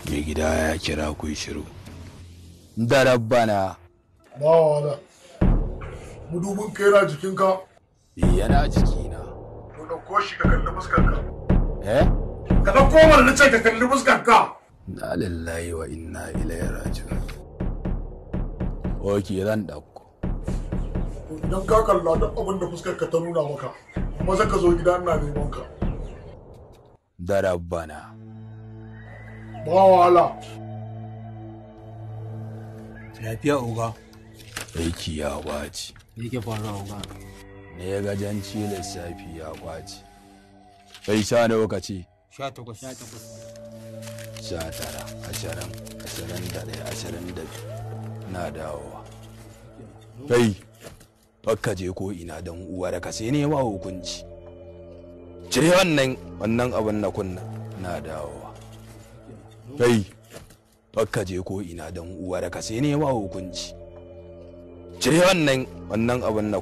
mai gida ya kira ku shiru. Da rabbana. Ba wala. Mudubin ka yana jikinka? Yana jikina. To ɗauko shi ka kalli fuskarka. Ka ɗauko mana na ce ka kalli fuskarka. Na lillahi wa inna ilaihi raji'un. Oke zan ɗauko. Idan ka kalla duk abin da fuskarka ta nuna maka, maza ka zo gida ina neman ka. Da rabbana. Ba wahala. Lafiya oga. Aiki ya ɓaci. Me yake faruwa oga? Ne ya gajanci lissafi ya ɓaci. Kai sha lokaci. 18. 19, 20, 21, 22 na dawowa. Kai, bakka je ko ina don uwar ka sai ne ba hukunci. Cire wannan abin na kunna na dawowa. Kai, bakka je ko ina don uwar ka sai ne ba hukunci. Cire wannan abin na kunna.